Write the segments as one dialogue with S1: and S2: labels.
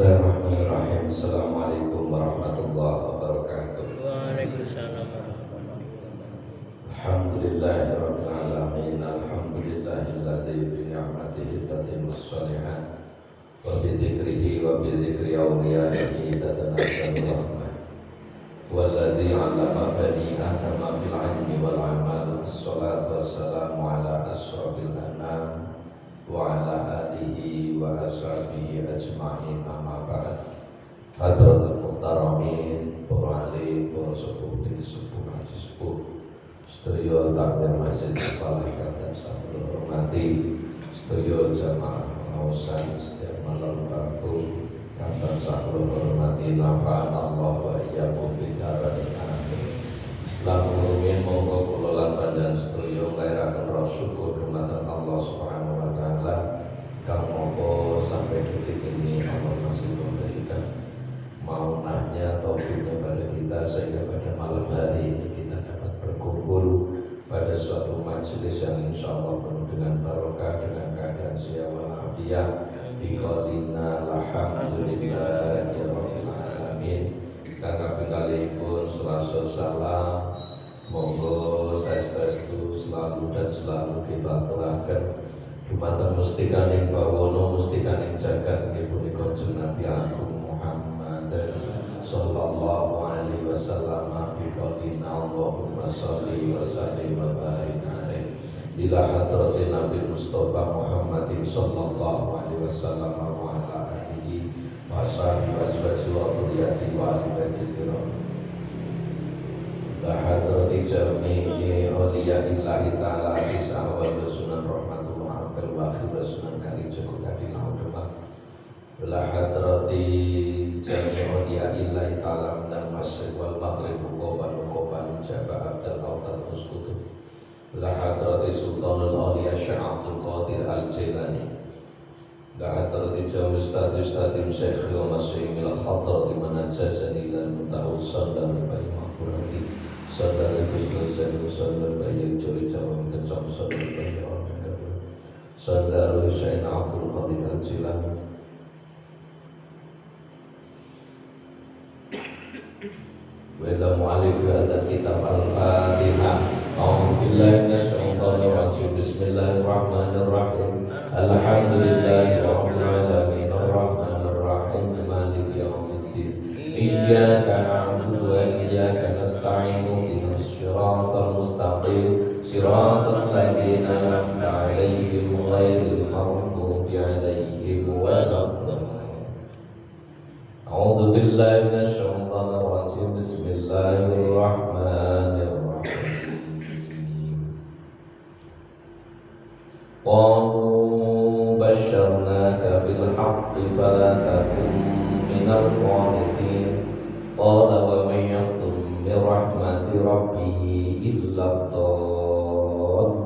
S1: Bismillahirrahmanirrahim. Assalamualaikum warahmatullahi wabarakatuh.
S2: Waalaikumsalam warahmatullahi wabarakatuh.
S1: Alhamdulillahirabbil alamin. Alhamdulillahilladzi bi ni'matihi tatimmus shalihat wa bi dzikrihi wa bi dzikri awliyaihi tatanazzalu rahmah. Walladzi 'allama bani adama bil 'ilmi wal 'amal. Assalatu wassalamu ala asyrafil anam wa ala alihi wa ashabihi ajma'in, amma ba'd. Hadratul muhtaramin, para alim, para sepuh, sepuh, haji sepuh, sedaya takmir masjid Falah dan sampun hormati sedaya jamaah pengawasan setiap malam Rabu kata sampun hormati nafa'an Allah wa iyyakum bidarani amin. Lan rumiyin monggo kula lan panjenengan sedaya nglairaken rasa syukur dumateng Allah Subhanahu wa taala kang monggo sampai detik ini Allah masih memberikan maunahnya taufiknya pada kita sehingga pada malam hari ini kita dapat berkumpul pada suatu majelis yang insya Allah penuh dengan barokah, dengan keadaan siha wal afiyah. Biqaulina alhamdulillah ya rabbil alamin. Kakak kalipun selasa salam, monggo saestu selalu dan selalu kita aturaken dumateng mustikaning bawana mustikaning jagat nggih punika Nabi Agung Muhammad sallallahu alaihi wasallam. Bi qaulina Allahumma shalli wa sallim wa barik alaihi ila hadratin Nabi Mustafa Muhammadin sallallahu alaihi wasallam wa ala alihi wa sahbihi wa azwajihi wa dhurriyyatihi wa ali baitil kiram. La hadrati jami'i awliyaillahi ta'ala is'a wa sunan rahmatullah al waqi wa sunan kali cukup kadi lahu demak. La hadrati jami'i awliyaillahi ta'ala minal masyriq wal maghrib qofan jaba abdal awtad uskutub. La hadrati sultanul awliya Syekh Abdul Qadir al-Jilani. La hadrati jami'i ustadz-ustadzim Syekh wa masyhimil hadrati manajasani lan mutawassil dan bayi mahfurati saudara Gus Zainul saudara bayi juri jawab dan saudara bayi orang kedua saudara Syekh Abdul Qadir al-Jilani. Wala mu'alif hadha kitab al-Fatihah. A'udzu billahi minasyaitonir rajim. Bismillahirrahmanirrahim. Alhamdulillahi rabbil alamin arrahmanir rahim maliki yaumiddin. Iyyaka na'budu wa iyyaka nasta'in. Ihdinas siratal mustaqim. Siratal ladzina an'amta 'alaihim ghairil maghdubi 'alaihim waladdallin. A'udzu billahi minasyaitonir rajim. Bismillahirrahmanirrahim. Qalu basyarnaka bil haqqi fala takun minal qanitin. Qala wa man yaqtum bi rahmati rabbih illa dhallun.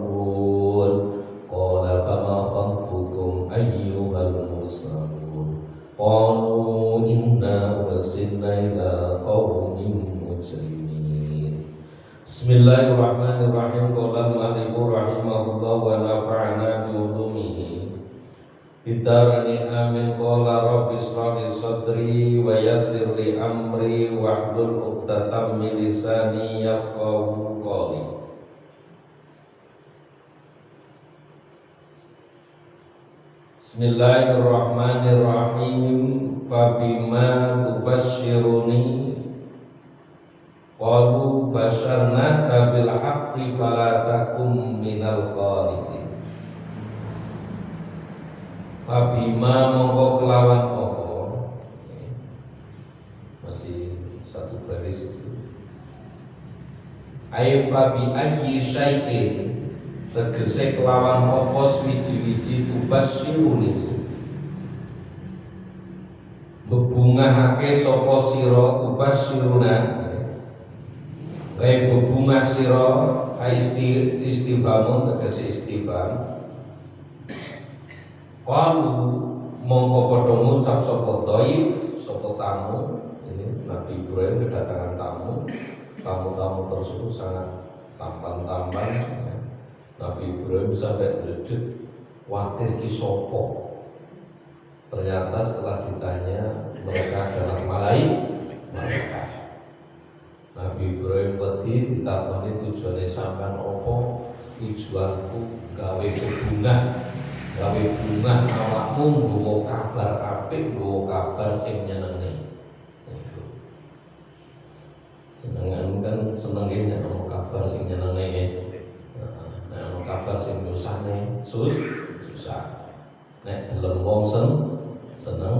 S1: Qala fama khatbukum ayyuhal mursalun. Qalu inna ursilna ila qaumin mujrimin. Bismillahirrahmanirrahim. Qala al-mu'allifu rahimahullah wa nafa'ana bi ulumihi bidarani amin. Qala rabbi ishrah li sadri wa yassir li amri wahlul 'uqdatam min lisani yafqahu qawli. Bismillahirrahmanirrahim. Fabima tubasyiruni qalu basyarnaka bil haqqi fala takum minal qanitin. Fabima mongko kelawan apa? Masih satu baris itu. Ay fabi ayyi syai'in, tegese kelawan apa wiji-wiji tubasyiruni bebungahake sapa sira tubasyiruna gawe bebungah sira istifamun tegese istifham. Qalu mongko padha ngucap sapa dhaif sapa tamu. Ini Nabi Ibrahim kedatangan tamu tersebut sangat tampan-tampan. Nabi Ibrahim sampai dredeg kuwatir ki sapa. Ternyata setelah ditanya mereka adalah malaikat. Nabi Ibrahim wedi ditakoni tujuane sampean opo? Tujuanku gawe bungah awakmu nggawa kabar apik, nggawa kabar sing nyenengi. Senengan kan senenge nek ono kabar sing nyenengi. Nek ono kabar sing nyusahne susah. Nek deleng wong seneng,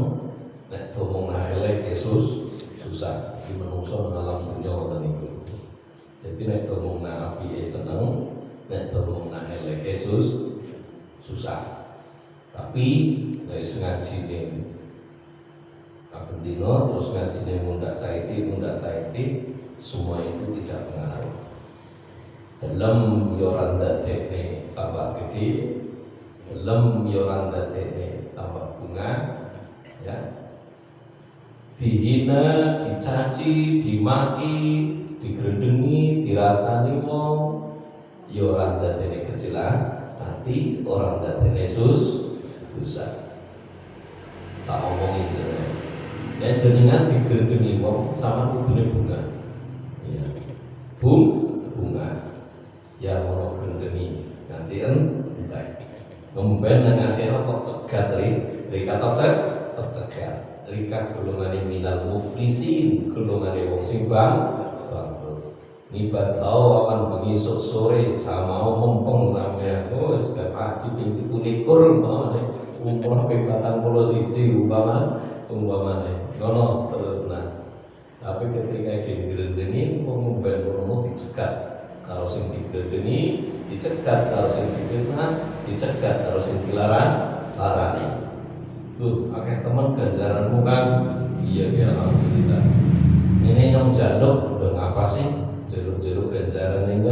S1: nek domong elek susah. Di menungso ngalam dunya ngoten niku. Dadi nek domong apike seneng, nek domong elek susah. Tapi nek ngaji ning kaping dina terus ngaji ning mundak saiki semua itu tidak pengaruh. Dalam yo ora ndadekne tambah gede, dalam yo ora ndadekne tambah bunga, ya. Dihina, dicaci, dimaki, digrendengi, dirasani wong, yo ora ndadekne kecilan hati, orang ndadekne susah. Tak omong itu. Ya jenengan digrendengi wong sama kudune bunga. Ya. Bunga. Ya mono grendengi. Nanti entek. Ngomben nang akhirat tok cegat rika tok cegat. Rika golongane minal muflisin, golongane wong sing bangkrut. Nibadau akan bengi sore jamau mempeng sampeyan wis haji ping 17 umur ping 41 umpamane ngono terus tapi ketika digrendengi ngomben romo dicegat karo sing digrendengi dicegat karo sing difitnah dicegat karo sing dilarani akeh temen ganjaranmu kan iya alhamdulillah ini yang jaluk udah ngapa sih jeruk ganjaran ini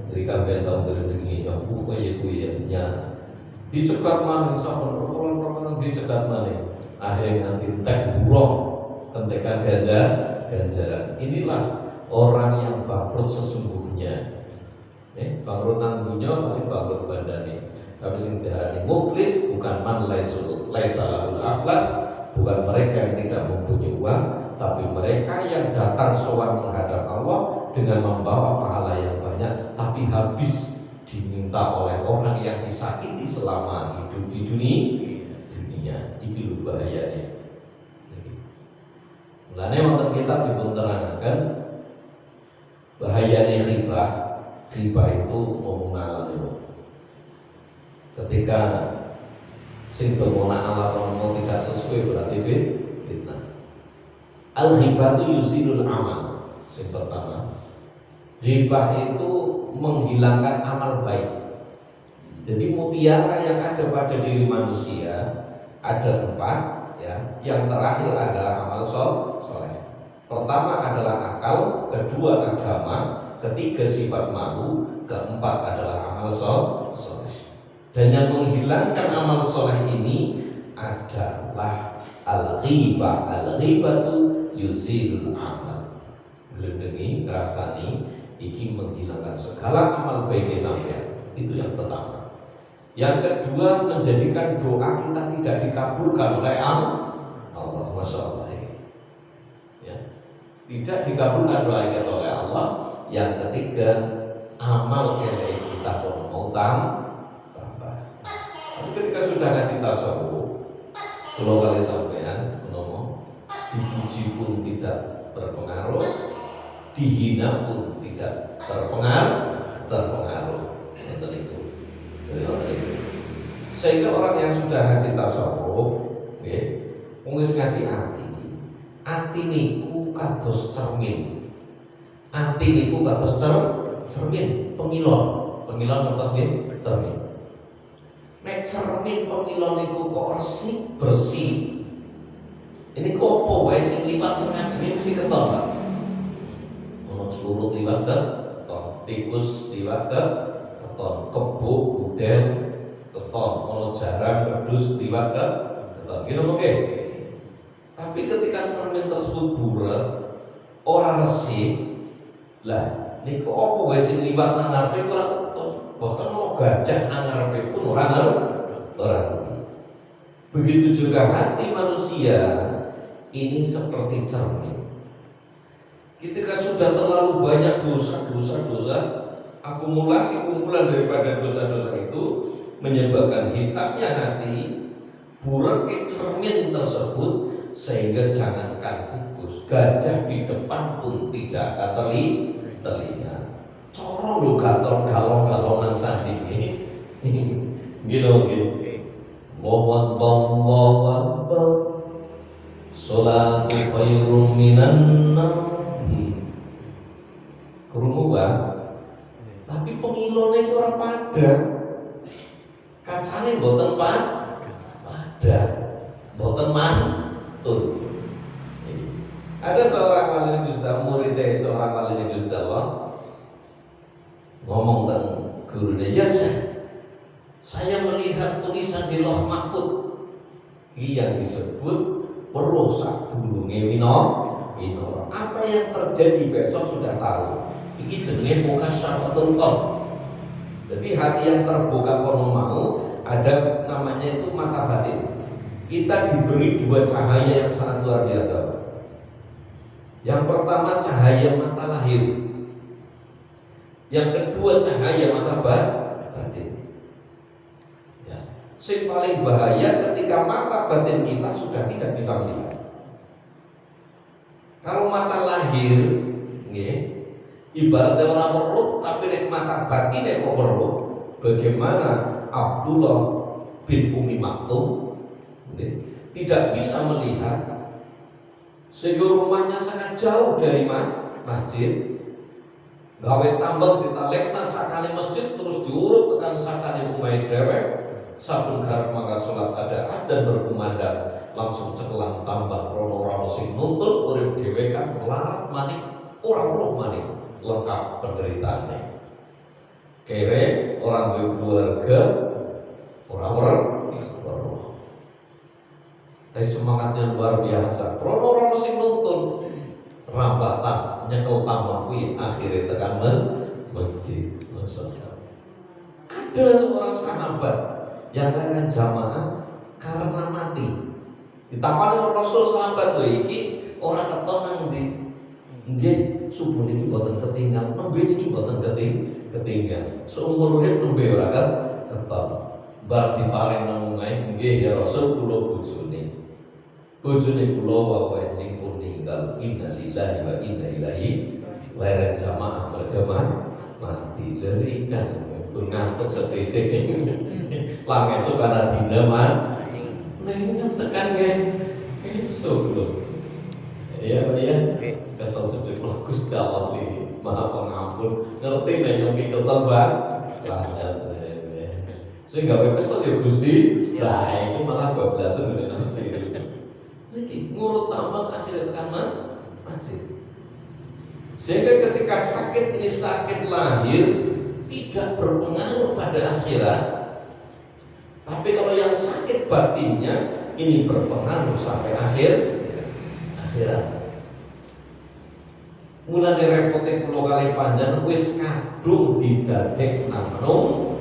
S1: dari kabeh tau berdengi ya ya dicegat mana sama rokolan dicegat mana akhirnya nanti tek burung kentekan ganjaran. Inilah orang yang bangkrut sesungguhnya. Bangkrut nang dunya paling bangkrut bandane. Tapi sing diarani muflis bukan man laisa lahul aflas, bukan mereka yang tidak mempunyai uang, tapi mereka yang datang sowan menghadap Allah dengan membawa pahala yang banyak, tapi habis diminta oleh orang yang disakiti selama hidup di dunia. Iki lho bahayane. Mulane wonten kitab dipun terangaken bahayane ghibah. Ghibah itu ngomong niku. Ketika sing ngomong Allah tidak sesuai berarti fitnah. Al-ghibah itu yusilul amal. Yang pertama, ghibah itu menghilangkan amal baik. Jadi mutiara yang ada pada diri manusia ada 4 ya. Yang terakhir adalah amal soleh. Pertama adalah akal, kedua agama, ketiga sifat malu, keempat adalah amal soleh. Dan yang menghilangkan amal soleh ini adalah al-ghibah. Al-ghibah itu yuzilul amal. Glendengi, rasani, iki menghilangkan segala amal baik sampean. Itu yang pertama. Yang kedua, menjadikan doa kita tidak dikabulkan oleh Allah. Masya Allah. Ya. Tidak dikabulkan doa kita oleh Allah. Yang ketiga, amal kita pun mau tambah. Tapi ketika sudah ngaji tasawuf, kalau kali sampean ngomong, dipuji pun tidak berpengaruh, dihina pun tidak terpengaruh. Sehingga orang yang sudah ngaji tasawuf, wis ngaji ati niku kados cermin. Ati niku kados cermin, pengilon ngertos nggih, cermin. Nek cermin pengilon niku kok resik, bersih. Ini kok apa wae sing liwat ngaji mesti ketol, Pak. Ono celurut liwat keton, tikus liwat keton, kebo, gudel, keton, ono jarang, wedhus liwat keton. Gitu oke. Tapi ketika cermin tersebut buret, ora resik, lah niku apa wae sing liwat nang ngarepe ora keton. Bahkan ono gajah nang ngarepe pun ora ngerti. Begitu juga hati manusia ini seperti cermin. Ketika sudah terlalu banyak dosa, akumulasi kumpulan daripada dosa-dosa itu menyebabkan hitamnya hati, bureknya cermin tersebut, sehingga jangankan tikus, gajah di depan pun tidak akan terlihat. Corong lo galong nang sandingi. Gitu. Allahu Akbar. Sholatu khairum minan naum. Krungu wae. Tapi pengilone ora padha. Kacane mboten padha. Mboten mantul. Ada seorang wali Gusti Allah, muridnya seorang wali Gusti Allah, ngomong tentang gurunya, ya saya melihat tulisan di Lauh Mahfuz yang disebut perusak durunge minor. Apa yang terjadi besok sudah tahu. Ini jenenge mukasyafatul qalb. Jadi hati yang terbuka kono mau ada namanya itu mata batin. Kita diberi dua cahaya yang sangat luar biasa. Yang pertama cahaya mata lahir. Yang kedua cahaya mata batin. Yang paling bahaya ketika mata batin kita sudah tidak bisa melihat. Kalau mata lahir, ibaratnya orang weruh, tapi nek mata batin nek weruh. Bagaimana Abdullah bin Umi Maktum tidak bisa melihat, sehingga rumahnya sangat jauh dari masjid. Gawe tambang ditalekna sakane masjid terus diurut tekan sakane omahe dhewek. Sabun garap mangga sholat ada adzan berkumandang, langsung cekelan tambah rono-rono sing nuntut urip dhewe kan melarat manik ora weruh manik lengkap penderitaane. Kere orang duwe keluarga ora weruh. Tapi semangatnya luar biasa. Rono-rono sing nuntun rambatan nyekel tambah kuwi akhirnya tekan masjid. Masyaallah. Ada seorang sahabat yang lain jamaah karena mati. Ditapani Rasul sahabat lho iki ora keton nang ndi. Nggih, subuh niki mboten ketinggal, nembe niki mboten ketinggal. Seumur urip nembe ora keton. Bar diparing nang omahe, nggih ya Rasul kula bojone. Bojone kula wae cing pun ninggal. Innalillahi wa inna ilaihi leren jamaah bergema mati lerikan ngantuk sedetik. Lang esuk ana dina man. Ning tekan guys. Esuk lho. Iya, Pak ya. Kesel sedek Gusti Allah iki Maha Pengampun. Ngerti nek nyongki kesel banget. Sing gawe kesel ya Gusti. Lah itu malah bablasan ngene nafsi. Iki ngurut tambah akhirnya tekan masjid. Sehingga ketika sakit ini sakit lahir tidak berpengaruh pada akhirat. Tapi kalau yang sakit batinnya ini berpengaruh sampai akhirat. Mulane repote kula kali panjang wis kadung didadek namung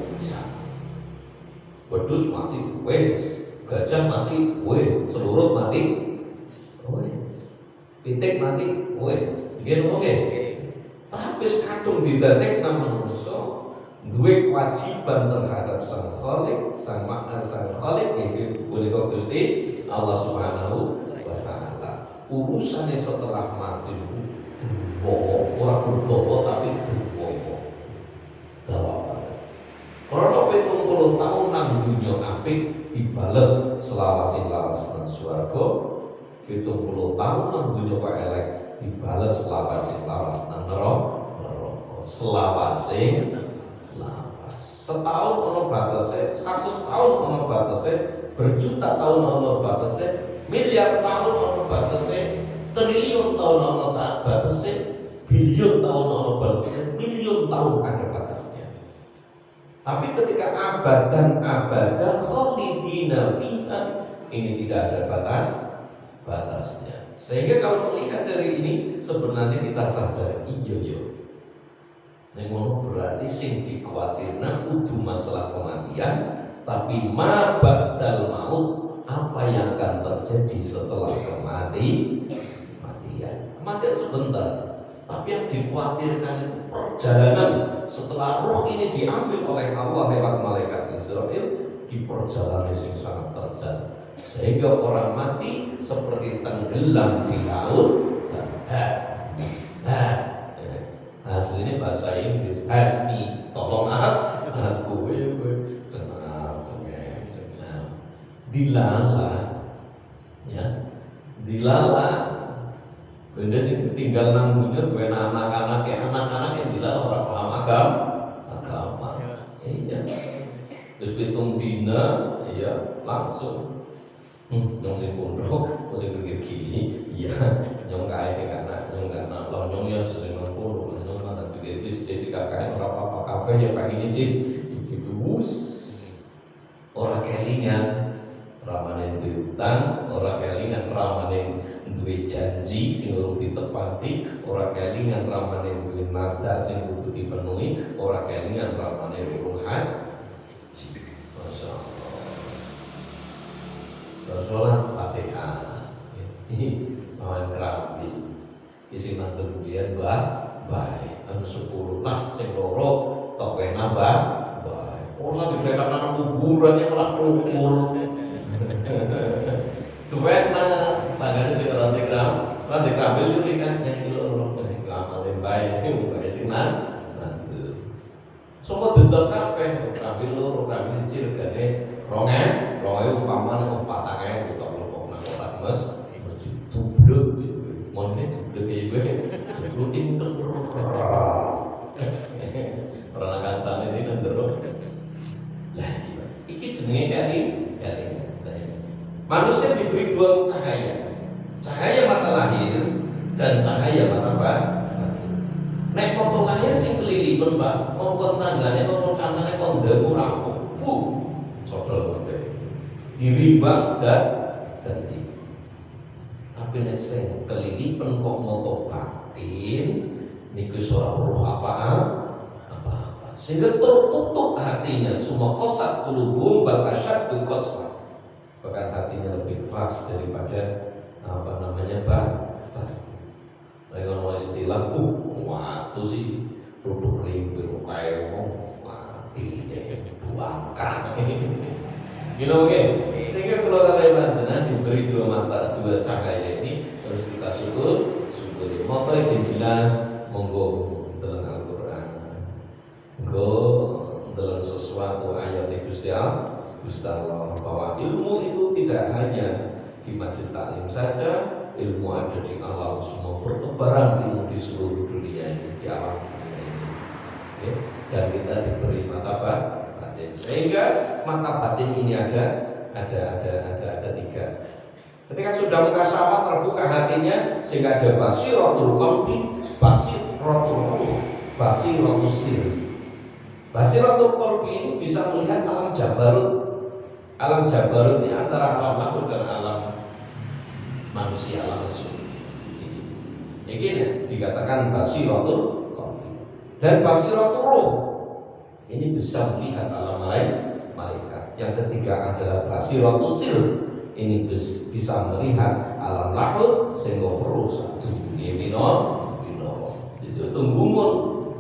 S1: wedhus mati wis, gajah mati wis, celurut mati wis, pitik mati wis. Nggih napa nggih? Tapi kadung didadek namung manusa duwe kewajiban terhadap sang Khalik, sang Khalik yaitu punika Gusti Allah Subhanahu wa taala. Urusane setelah mati ora kudowo tapi duwowo. Dawa banget. Karena 70 tahun nang dunya apik dibales selawase-lawas nang swarga. 70 tahun nang dunya kok elek dibales selawase-lawas nang neraka. Selawase setahun ono batase, 100 tahun ono batase, berjuta tahun ono batase, miliar tahun ono batase, triliun tahun ono batase, bilion tahun ono batase, milion tahun ada batasnya. Tapi ketika abadan abada khalidina fiha, ini tidak ada batasnya. Sehingga kalau melihat dari ini sebenarnya kita sadar iya. Nek ngono berarti sing dikuatirna kudu masalah kematian, tapi ma ba'dal maut apa yang akan terjadi setelah kematian. Kematian sebentar, tapi yang dikhawatirkan itu perjalanan setelah roh ini diambil oleh Allah lewat malaikat Israel di perjalanan yang sangat terjal, sehingga orang mati seperti tenggelam di laut. Aslinya bahasa Inggris, me, tolong aku, dilala, ya, dilala. Benda sih tinggal nang dunia, dua anak-anak yang dilala orang paham agama, iya. Terus pitung dina, iya langsung. Nyong sing pondok, sing pikir kiri, iya. Nyong kaya sing karena nyong ya sesuai pondok, nyong mantan pikir bis jadi kakaknya orang apa kafe ya pak ini cip bus, orang kelingan. Ramane diutang, ora kelingan ramane duwe janji sing urung ditepati, ora kelingan ramane duwe nada sing kudu dipenuhi, ora kelingan ramane urung haji. Masyaallah. Rasulullah Fatihah. Ini mawan kerabi. Isi matur biyen bae. Anu 10 lah sing loro tok kena bae. Ora digletak nang kuburan ya malah kukur. Tuwek na tanggane sing ora dikrambil yo nikah yang loro nek amalin bae iki sing nah. Sopo dodol kabeh krambil loro krambil siji regane 2.000 umpamane 4.000 tok kok nang ora Mas dublek monene dublek iki gue pinter ora kancane sing ndero. Lah iki jenenge kali. Manusia diberi 2 cahaya mata lahir dan cahaya mata batin. Nek foto lahir sing kelilipan Pak, mau kon tanggane mau kancane kon ndemu rampung. Codol kabeh. Dirimbang ganti. Tapi nek sing kelilipan kok moto batin niku ora roh apa-apa. Sehingga tertutup hatinya, semua qasat qulubum bal asyaddu qaswa. Bahkan hatinya lebih keras daripada batu. Mereka mau istilah, waktu sih duduk rimbir kayak mati buangkan. Gitu oke. Sehingga kalau kalian jenengan diberi 2 mata 2 cahaya ini harus kita syukuri. Moto yang jelas monggo dalam Al-Quran, monggo dalam sesuatu ayat Gusti Allah, bahwa ilmu itu tidak hanya di majelis taklim saja, ilmu ada di alam semua, bertebaran ilmu di seluruh dunia ini, di alam dunia ini. Ya. Dan kita diberi mata batin, sehingga mata batin ini ada 3. Ketika sudah mukasyafah terbuka hatinya, sehingga ada basiratul qalbi, basiratul ruh, basiratul sirri. Basiratul qalbi ini bisa melihat alam jabarut. Alam jabarut ini antara alam makhluk dan alam manusia, alam rasul. Ini dikatakan basiratul qalbi. Dan basiratul ruh ini bisa melihat alam malaikat. Yang ketiga adalah basiratul sir. Ini bisa melihat alam lahud sehingga perlu satu bino. Jadi tunggumun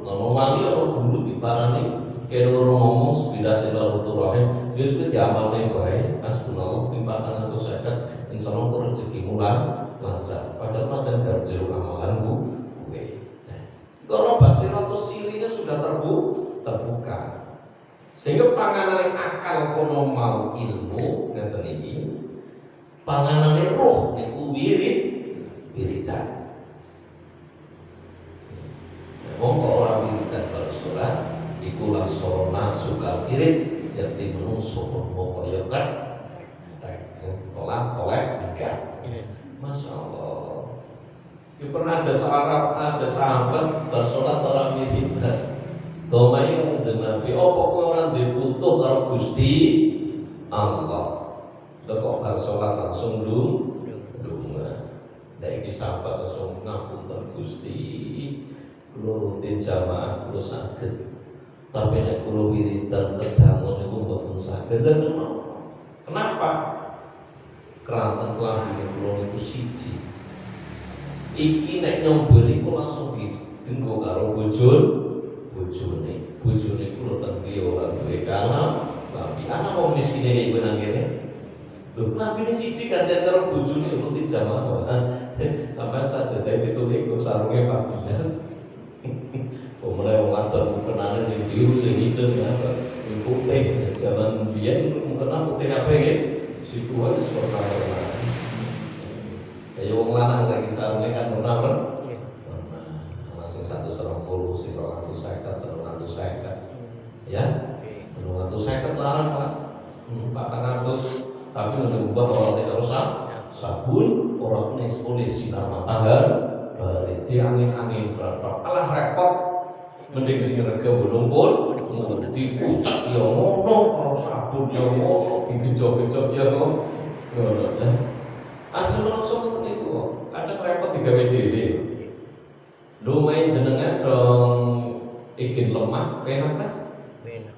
S1: nama wali orang guru di parani kayak orang ngomong sepeda silaturahim dia sudah diamal nih baik asbunallah pimpatan atau sekat insyaallah ku rezekimu lancar padahal macam garjero amalanku gue. Kalau basiratus sirinya sudah terbuka sehingga panganan akal kono mau ilmu ngeten iki panganane roh niku wiridan. Wong kok ora wiridan kalau salat iku lasona sukal irit yati menungso mau kaya kan kolak tiga. Masya Allah. Ya pernah ada sahabat bersolat orang wiridan. Domai orang jenabi, kowe orang dibutuh karo Gusti Allah. Lah kok bar salat langsung ndonga. Lah iki sahabat langsung ngapunten Gusti, kula rutin jamaah kula saged. Tapi nek kula wiridan kedangun niku mboten saged. Kenapa? keranten klambine kula niku siji. Iki nek nyombol iku langsung didenggo karo bojone. Bojone kula tenggi ora duwe kalam, tapi ana wong miskine kaya iku nang kene. Lho, klambine siji gantian karo bojone nuti jamaah. Sampeyan sajadah 17 sarunge 14. Mulai wong wadon mukenane sing biru sing ijo sing apa sing putih jaman biyen mukena putih kabeh nggih situan wis perkara kaya wong lanang saiki sarune kan ora men ana sing 120 sing 250 350 ya 250 larang Pak 400 tapi nek ubah ora nek rusak sabun ora oleh sinar matahari di angin-angin alah repot mending sing rega bonompol dipucak ya ngono karo sabun ya ngono digejok-gejok ya ngono ya asli menungso ngoten niku kadang repot digawe dhewe lumayan jenengan dong ingin lemah penak ta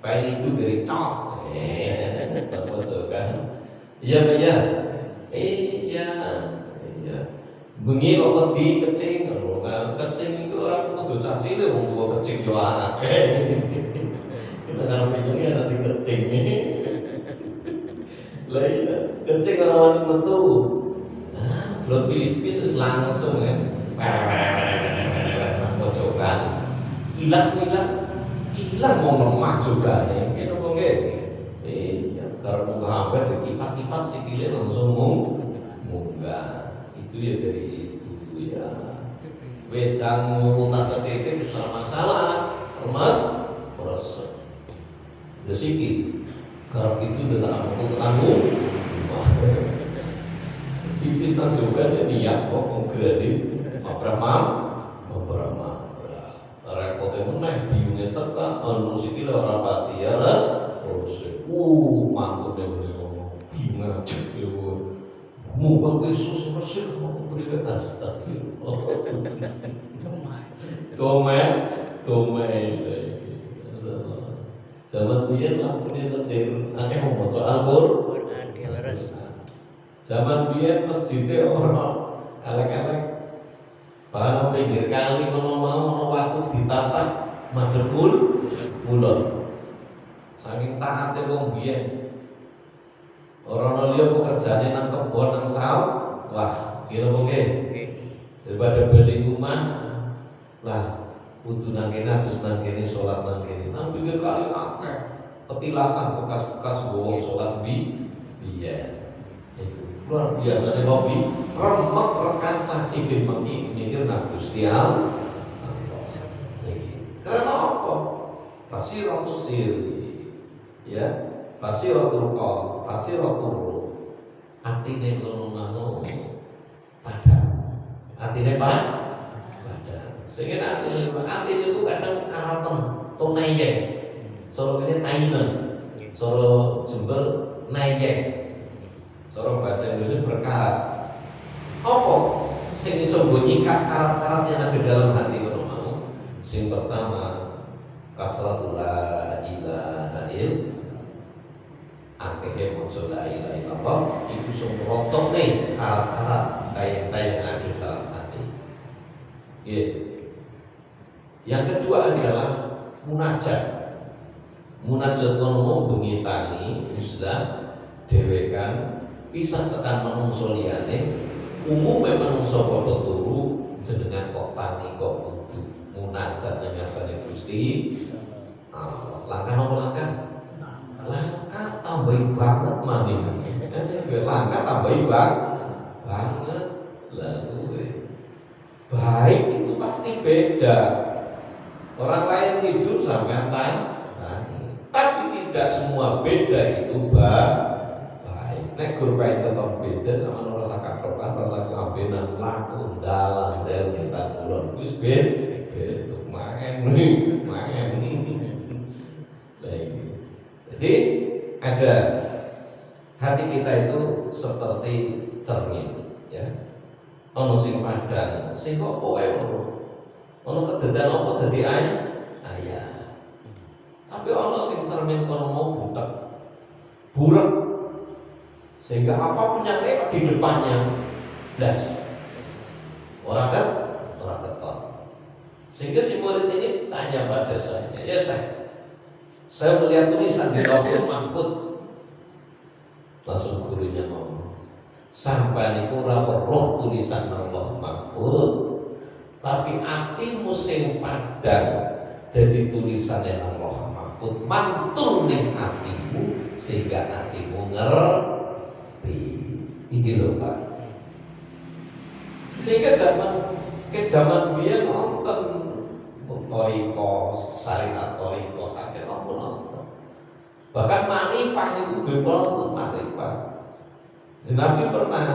S1: pengen itu dari cok kan iya Pak ya iya bengi kok wedi kecing lho kan kecing itu orang kudu cacile wong tua kecing yo akeh kita kan pengen ana sing kecing lha iya kecing ora wani metu nah blok pis langsung ya pojokan ilang wong lemah jogane ngene kok nggih iya karo hampir dikipat-kipat sikile langsung munggah itu ya dari itu ya wedang luntas sedikit itu salah masalah mas proses resiki kalau itu dengan aku tipis kan juga jadi ya kok konkretif beberapa repotnya meneh bingungnya tekan anu sikile ora pati ya ras terus mantupnya bingung aja muka Yesus masih mau beri astagfirullah. Tomai. Zaman biyen lampune setir, akeh wong maca Al-Qur'an. Zaman biyen masjide ora elek-elek. Bahkan pinggir kali ono waktu ditata madhep kulon. Saking taate wong biyen. Orang liya pekerjaane nang kebon nang sawah, wah, kira oke. Daripada beli rumah, lah, kudu nang kene adus nang kene salat nang kene. Nang pinggir kali akeh petilasan bekas-bekas wong salat biyen. Itu luar biasa nih hobi. Remek rekatan iki mikir nang Gusti Allah. Karena apa? Basiratus sirri. Ya. Basiratul qalb, basiratul ruh. Atine ngono padha. Atine padha. Sehingga atine itu kadang karaten tunayeng. Cara kene tainen. Cara Jember nayeng. Cara bahasa Indonesia berkarat. Apa sing iso nyikat karat-karat yang ada dalam hati ngono mau? Sing pertama kasratul la ilaha illallah akeh maca la ilaha illallah iku sing rotone karat-karat kaya yang ada dalam hati. Yang kedua adalah munajat. Munajat kono bengi tani Gusti dhewekan pisah tekan manungsa liyane umume manungsa padha turu jenengan kok tani kok kudu munajat nyasane Gusti Allah. Langkah nopo langkah? Langkah tambahin banget maning. Langkah tambahin banget. Lalu baik itu pasti beda. Orang lain tidur sampai tani, tapi tidak semua beda itu baik. Nek guru pengen tetap beda sama rasa kakepan, rasa kelambenan, laku, dalan, kita kulon, wis beda. Main. Jadi ada hati kita itu seperti cermin, ya. Ono sing padang, sing kok pokoke ono kedadan apa dadi ayah. Tapi ono sing cermin kono mau butek. Burek. Sehingga apapun yang lewat di depannya blas. Orang ketok. Sehingga si murid ini tanya pada saya, ya saya melihat tulisan di Lauhul Mahfuz. Langsung gurunya ngomong, sampai niku ora weruh tulisan Allah Mahfuz, tapi atimu sing padang dadi tulisane Allah Mahfuz mantul ning atimu sehingga atimu ngerti. Iki lho Pak. Sehingga zaman biyen nonton toriko, syariat toriko, akeh nonton. Bahkan makrifah itu bebol untuk makrifah. Nabi pernah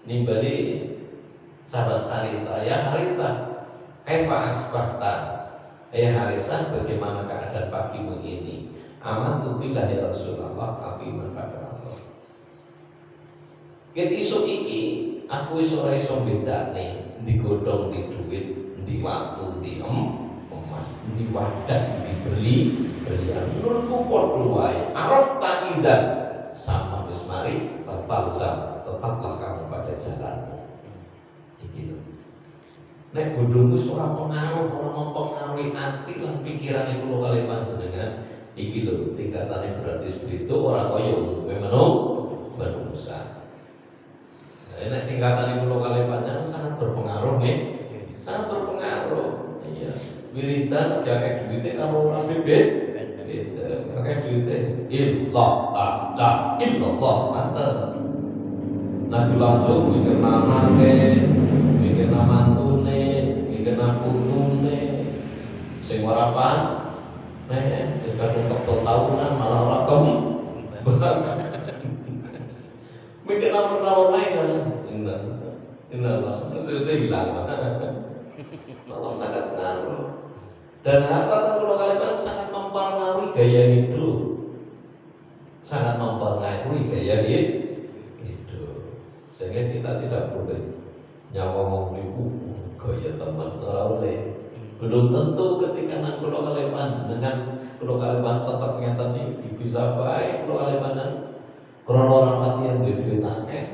S1: nimbali sahabat Harisah, ya Harisah, kaifa asbahta? Ya Harisah, bagaimana keadaan pagimu ini? Amantu billahi ya Rasulullah, aku iman pada Allah. Ket isu iki aku wis ora iso bedakne digodhong di duit, di waktu, di emas, di wadas, dibeli belian. Menurutku padha wae. Araf ta'idan sama wis mari batalzam, tetaplah kamu pada jalanmu. Iki lho. Nek bodhomu ora pengaruh, ora mempengaruhi ati lan pikirane kula kali panjenengan, iki lho tingkatane berarti spirito ora kaya umume manungsa. Nek tingkatan kula kali panjenengan sangat berpengaruh nggih. Sangat berpengaruh. Iya. Wiridan akeh duwite karo ora bebet. Akeh duwite illallah la illallah anta. Nabi langsung mikir namane, mikir namantune, mikir naputune. Sing ora pan nek kadung teko tahunan malah ora kamu. Mikir nama lain kan. Inna selesai hilang. Allah sangat ngaruh. Dan harta kalau kalian sangat mempengaruhi gaya hidup. Sangat mempengaruhi gaya hidup. Sehingga kita tidak boleh nyawang ibu gaya teman oleh. Belum tentu ketika nang kalau kalian panjenengan kalau kalian tetap ngeten iki bisa baik kalau kalian karena orang mati yang duit akeh,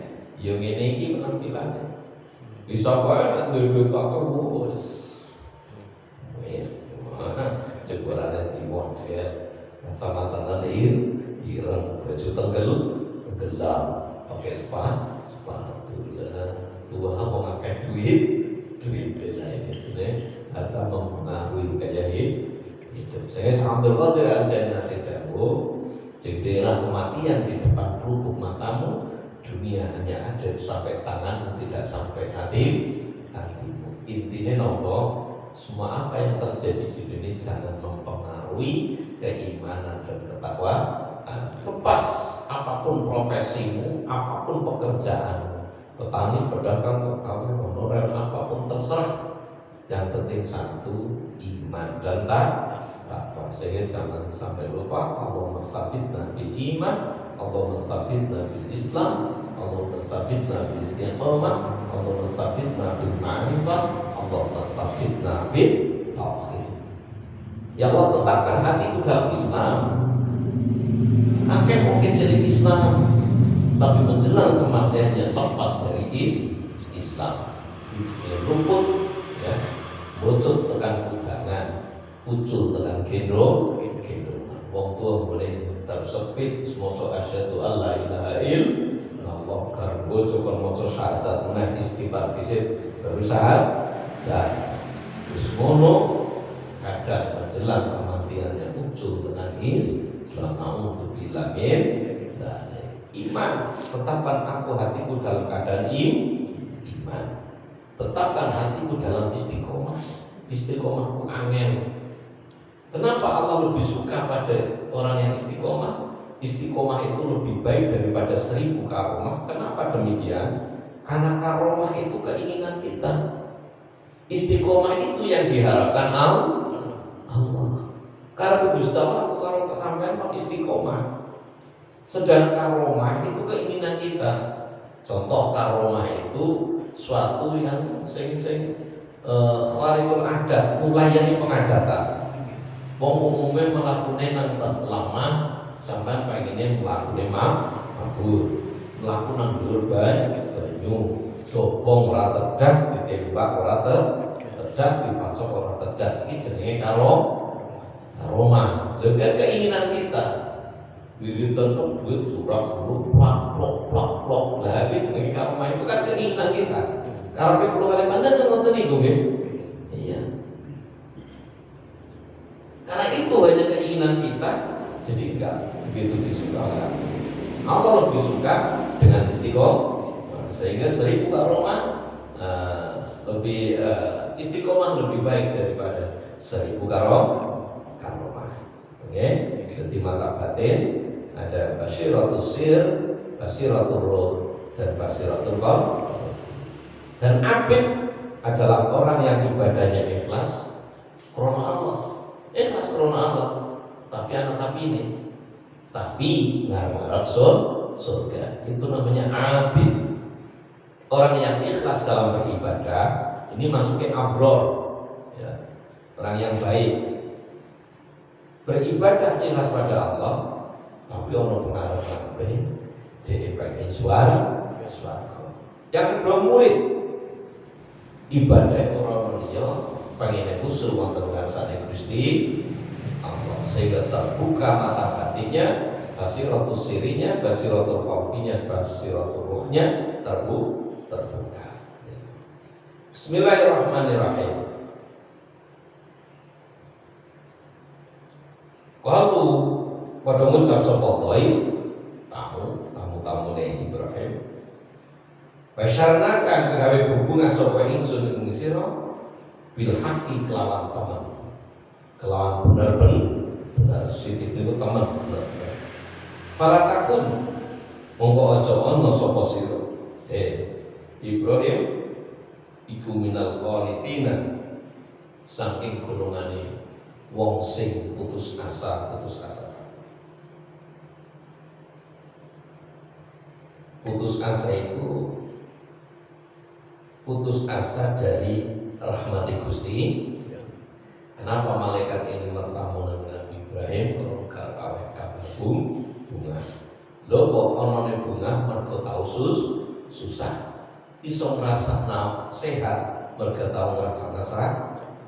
S1: yang ini iki penampilannya. Bisa bae nek duit akeh wis. Jeborane timon ya. Kacamata ireng, baju tenggelam, pakai sepatu lah. Tua mau pakai duit bela ini sudah harta mempengaruhi gaya hidup. Saya sambil Qadir al-Jannah tidak jadilah kematian di depan lubuk matamu, dunia hanya ada sampai tanganmu tidak sampai hatimu. Intinya nopo, semua apa yang terjadi di dunia jangan mempengaruhi keimanan dan ketakwaan. Lepas apapun profesimu, apapun pekerjaanmu, petani, pedagang, pegawai, honorer, apapun terserah. Yang penting satu, iman dan takwa. Sehingga jangan sampai lupa Allahumma sabitna bil iman, Allahumma sabitna bil Islam, Allahumma sabitna bil istiqamah, Allahumma sabitna bil ma'rifah, Allahumma sabitna bil tauhid. Ya Allah, tetapkan hatiku dalam Islam. Akhirnya mungkin jadi Islam, tapi menjelang kematiannya lepas dari Islam. Rumput, ya, bocor tekan kudangan, ucul tekan gendro. Wong tua boleh tersepit, moco asyhadu alla ilaha illallah, karo bocor kon moco syahadat meneh istighfar dhisik baru syahadat. Wis ngono kadang menjelang kematiannya ucul tekan Islam. Nauzubillah min dzalik. Iman, tetapkan aku hatiku dalam keadaan iman. Tetapkan hatiku dalam istiqomah. Istiqomahku angel. Kenapa Allah lebih suka pada orang yang istiqomah? Istiqomah itu lebih baik daripada 1000 karomah. Kenapa demikian? Karena karomah itu keinginan kita. Istiqomah itu yang diharapkan Allah. Karena Gusti Allah karo sampean kok istiqomah. Sedang karomah itu keinginan kita. Contoh karomah itu suatu yang kharikul adat, mulayani pengadatan. Wong umumnya melakukan nang lama sampean pengennya mlakukan mabur, mlaku nang dhuwur banyu, dobong ora cerdas, ditembak ora cerdas, dipacok ora cerdas, iki jenenge karomah. Lha keinginan kita wiridan duit surak dulu plak. Lah iki jenenge karomah, itu kan keinginan kita. Karepe perlu kali panjang kan ngoten niku nggih. Iya. Karena itu hanya keinginan kita, jadi enggak begitu disukakan. Allah lebih suka dengan istiqomah, sehingga 1000 karomah lebih istiqomah lebih baik daripada 1000 karomah. Oke, jadi mata batin ada basyiratul sir, basyiratul ruh, dan basyiratul qalb. Dan abid adalah orang yang ibadahnya ikhlas karena Allah. Ikhlas karena Allah, tapi ngarep-ngarep surga. Itu namanya abid. Orang yang ikhlas dalam beribadah ini masuknya abror, ya, orang yang baik. Beribadah ikhlas pada Allah, tapi ono pengarep-ngarepe dhewe pengen swarga. Yang kedua murid, ibadah orang liya pengen usul wonten ngarsane Gusti Allah, sehingga terbuka mata batinnya, basiratul sirinya, basiratul qalbinya, basiratul ruhnya terbuka. Bismillahirrahmanirrahim. Kalau pada ngucap sapa tamu Ibrahim, basyarnakan gawe hubungan sapa ingsun ing sira bil haqqi kelawan teman. Kelawan bener sithik niku teman bener. Fala takun monggo aja ana sapa sira. Ibrahim iku minal qanitina, saking golongane wong sing putus asa. Putus asa itu putus asa dari rahmati Gusti. Kenapa malaikat ini bertamu dengan Nabi Ibrahim kalau awet kabar bunga? Lho kok onone bunga mergo tau susah, iso ngrasakna sehat mergo tau ngrasakna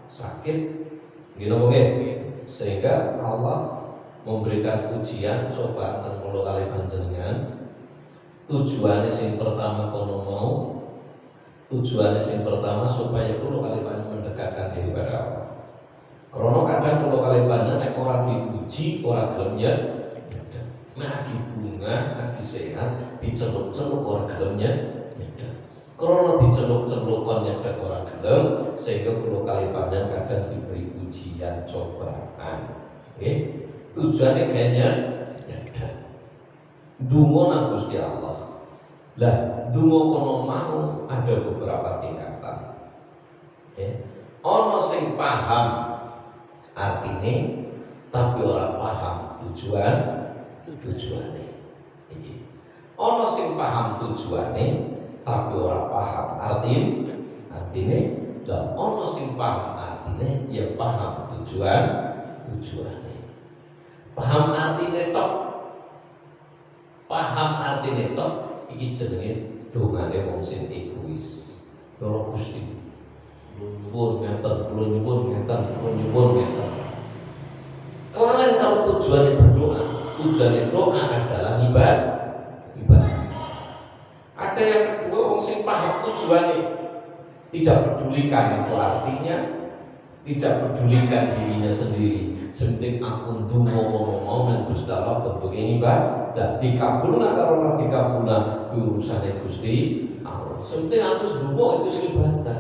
S1: sakit. Gitu nggih. Sehingga Allah memberikan ujian cobaan teng kula kali panjenengan. Tujuannya sing pertama supaya kula kali panjenengan mendekatkan diri pada Allah. Karena kadang kula kali panjenengan nek ora dipuji, ora gelem ya. Nek bunga, nek sehat, diceluk-celuk ora gelem ya. Karena diceluk-celuk kon nyedek ora gelem, sehingga kula kali panjenengan kadang diberi ujian cobaan. Tujuannya kayaknya dungo nang Gusti Allah. Lah dungo kono mau ada beberapa tingkatan. Ono sing paham artine tapi ora paham tujuane. Ono sing paham tujuane tapi ora paham artine. Dan ono sing paham artine ya paham tujuane. Paham artine tok iki jenenge dongane wong sing egois. Loro Gusti. Nyuwun ngeten. Kalian kalau tujuannya berdoa, tujuannya doa adalah ibadah. Ada yang kedua wong sing paham tujuannya, tidak pedulikan itu artinya, tidak pedulikan dirinya sendiri. Penting aku ndonga mau nang Gusti Allah bentuke ibadah. Dikabulna karo ora dikabulna urusane Gusti Allah. Penting aku ndonga itu ibadah.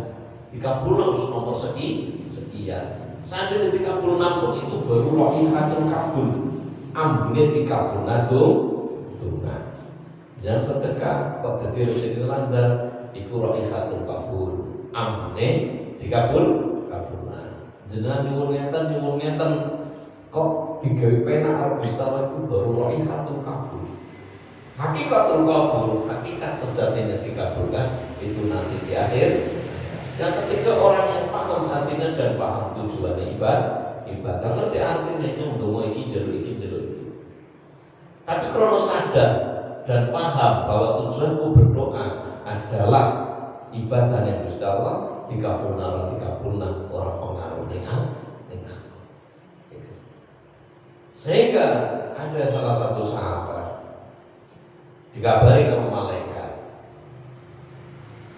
S1: Dikabulna wis nomor sekian. Saja dikabulna pun itu baru rohihatul kabul. Ambune dikabulna donga. Jangan sedekah kok dadi rezeki lancar iku rohihatul kabul. Ambune dikabulna. Jenengan nyuwun ngeten kok digawe penak karo Gusti Allah itu baru rohihatul kabul. Hakikat sejatinya dikabulkan itu nanti di akhir. Dan ketika orang yang paham artinya dan paham tujuannya ibadah, ngerti artinya yang ndonga iki jero iki. Tapi kalau sadar dan paham bahwa tujuanku berdoa adalah ibadah yang Gusti Allah, dikabulna orang pengaruh dengan sehingga ada salah satu sahabat dikabari sama malaikat,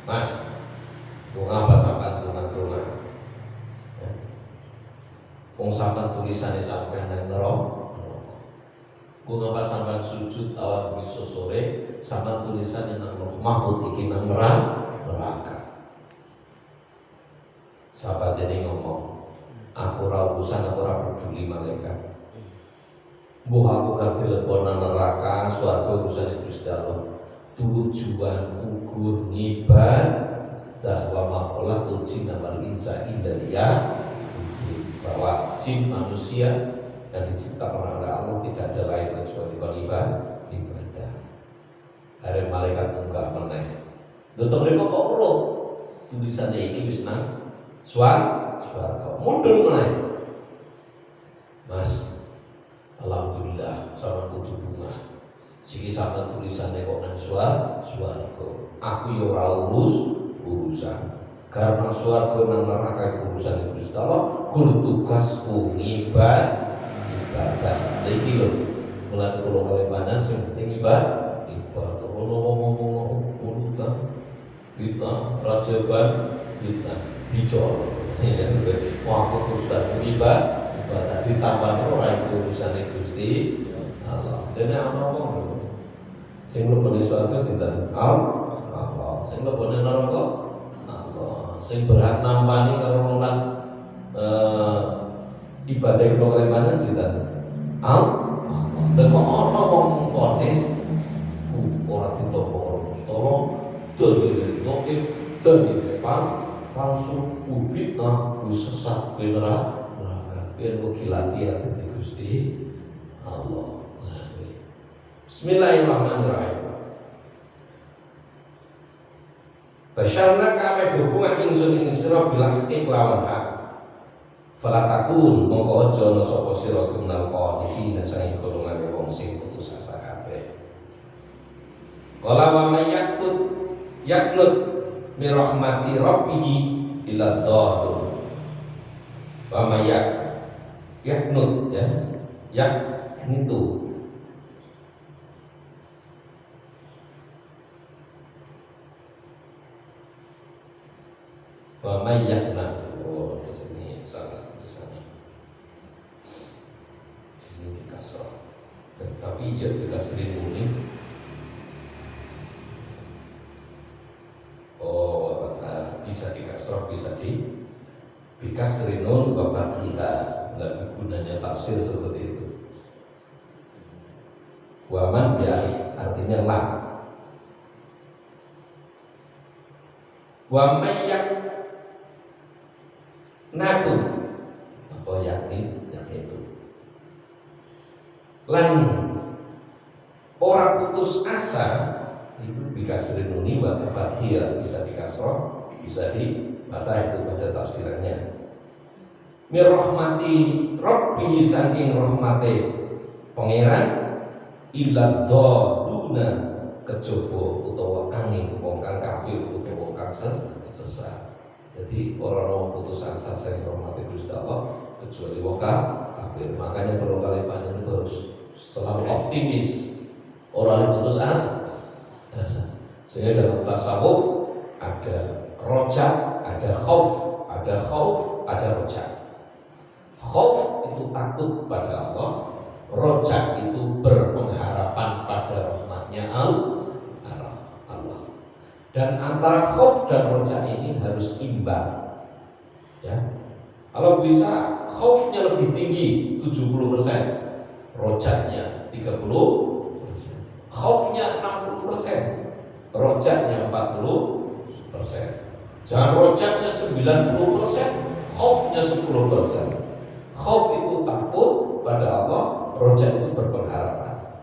S1: Mas, ngapa sampai tunang-tunang? Wong sampai tulisannya sampai nang neraka. Ngapa sampai sujud awal besok sore sampai tulisannya nang Mahmud iki nang neraka. Sahabat ini ngomong, aku ora urusan, aku ora peduli malaikat. Mbah aku kan telepon nang neraka, swarga urusane Gusti Allah. Tujuan ukur ibadah wa maqalatul jinna wal insa illa liya'budun. Bahwa jin manusia yang diciptakan oleh Allah tidak ada lain kecuali ibadah. Hari malaikat munggah meneh. Dokter mriko kok weruh tulisane iki wis nang swarga. Mudhun meneh. Mas, alhamdulillah sama kudu bunga. Siki sama tulisannya kok nang swarga. Aku yo ora urusan. Karena swarga nang neraka urusan Gusti Allah, kudu tugasku ibadah. Iki lho, mulai kula kali panas sing penting ibadah. Ono ngomong urutan kita rajaban kita bicara. Wah, aku urusan ibadah ditambah ora itu urusane Gusti Allah. Dene ana sing mlebu swarga sinten? Allah. Sing mlebu neraka Allah. Sing berhak nampani karo nolak ibadah kula mana sinten? Allah. Lha kok ana wong fonis ora ditampa karo Gusti dalile oke dalile langsung ubit sesat neraka. Ilmu kilati hati Gusti Allah. Bismillahirrahmanirrahim. Basyarna kame hubungan ingsun ing sira bil haqqi lawan hak. Fala takun mongko aja ana sapa sira kunal qaniti nasane golongan wong sing putus asa kabeh. Qala wa may yaknut mi rahmati rabbih ila dhallun. Wa may yaknut itu wa may yaknut. Oh, di sini salah tulisannya. Di sini dikasar. Tapi dia dikasirin kuning. Oh, bisa dikasar, bisa dikasrinun wa fathihah. Enggak gunanya tafsir seperti itu. Waman biari artinya lam. Wa mayyak natu apa yakni itu. Lan orang putus asa itu dikasrin nuni wa fathiyah, bisa dikasroh, bisa dibaca itu pada tafsirannya. Mir rahmati rabbi saking rahmate pangeran ila dhaluna kejaba utawa angin wong kang kafir utawa wong kang sesat. Jadi orang putus asa saking rahmate Gusti Allah kecuali wong kafir. Makanya perlu kali panjenengan harus selalu optimis. Orang yang putus asa. Sehingga dalam tasawuf ada roja, ada khauf, ada roja. Khauf itu takut pada Allah, roja itu berpengharapan pada rahmatnya Allah. Dan antara khauf dan roja ini harus imbang. Ya. Kalau bisa khaufnya lebih tinggi 70%, rojanya 30%. Khaufnya 60%, rojanya 40%. Jangan rojanya 90%, khaufnya 10%. Khauf itu takut pada Allah, roja itu berpengharapan.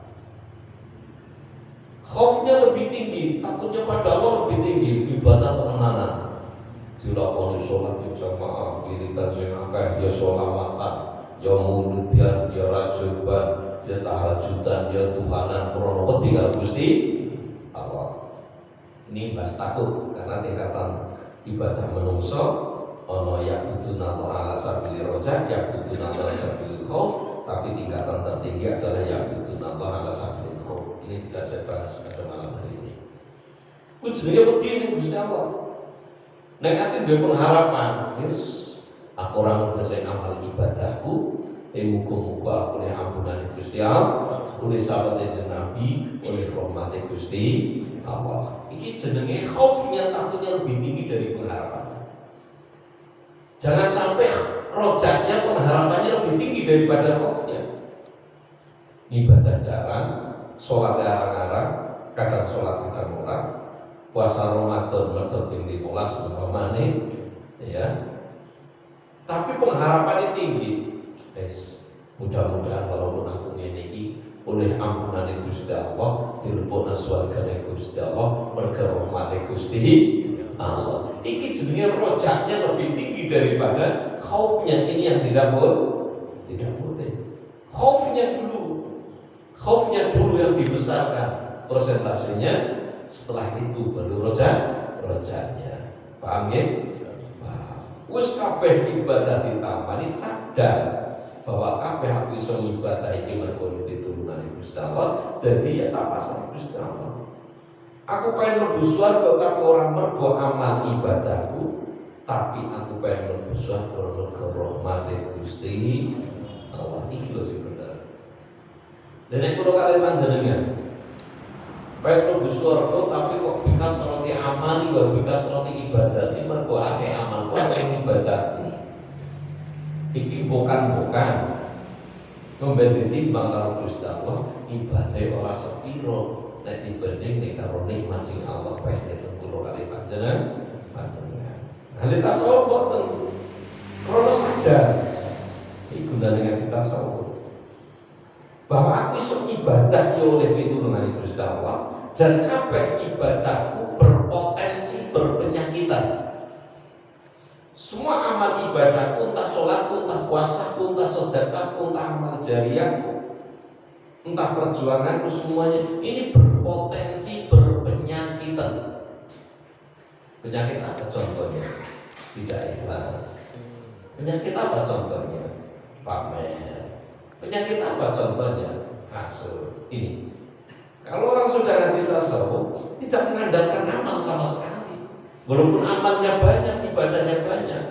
S1: Khaufnya lebih tinggi, takutnya pada Allah lebih tinggi, ibadah tenanan. Dilakoni sholat jamaah, wiridan sing akeh, ya sholawatan, ya muludian, ya rajuban, dia tahajudan, dia tuhanan, krono wedi karo Gusti Allah. Ini bahas takut karena tingkatan ibadah menungso ono ya buduna Allah ala sabili roja, ya buduna Allah ala sabili khauf, tapi tingkatan tertinggi adalah ya buduna Allah ala sabili khauf. Ini tidak saya bahas pada malam hari ini. Ujungnya wedi ning Gusti Allah. Nek ati duwe pengharapan, yes, aku ora ndeleng amal ibadahku, muga-muga aku oleh ampunan Gusti Allah, oleh sahabat Nabi, oleh rahmat Gusti Allah. Iki jenenge khaufnya, takutnya lebih tinggi dari pengharapan. Jangan sampai rojaknya, pengharapannya lebih tinggi daripada khaufnya. Ibadah jarang, sholat arang-arang, kadang sholat kadang orang, puasa Ramadan medhot ping 15 umpamane, ya. Tapi pengharapannya tinggi. Mudah-mudahan walaupun aku ngene iki oleh ampunan Gusti Allah, dilebokna swargane Gusti Allah, merga rahmate Gusti Allah. Iki jenenge rojaknya lebih tinggi daripada khaufnya. Ini yang tidak boleh. Khaufnya dulu yang dibesarkan persentasenya, setelah itu baru rojaknya. Paham ya? Wis kabeh ibadah ditamani sadar bahwa kabeh aku iso ibadah iki mergo ditulungan Gusti Allah, dadi ya tak pasrah Gusti Allah. Aku pengen mlebu swarga tapi ora mergo amal ibadahku, tapi aku pengen mlebu swarga mergo rahmate Gusti Allah. Iki lho sing bener. Dan nek kula kali panjenengan pengen mlebu swarga tapi kok bikas roti amal iki, bikas roti ibadah iki mergo akeh amalku, akeh ibadahku. Iki bukan memberi timbang karo Gusti Allah, ibadah ora sepiro nek dibanding nek karo nikmat sing Allah paring kula kali panjenengan. Hal tasawuf boten krono sadar. Iki gunane ngaji tasawuf. Bahwa aku iso ibadah yo oleh pitulungan Gusti Allah, dan kabeh ibadahku berpotensi berpenyakitan. Semua amal ibadahku, entah sholatku, entah puasaku, entah sedekahku, entah amal jariyahku, entah perjuanganku, semuanya ini berpotensi berpenyakitan. Penyakit apa contohnya? Tidak ikhlas. Penyakit apa contohnya? Pamer. Penyakit apa contohnya? Hasud. Ini. Kalau orang sudah ngaji tasawuf, tidak mengandalkan amal sama sekali. Walaupun amalnya banyak, ibadahnya banyak.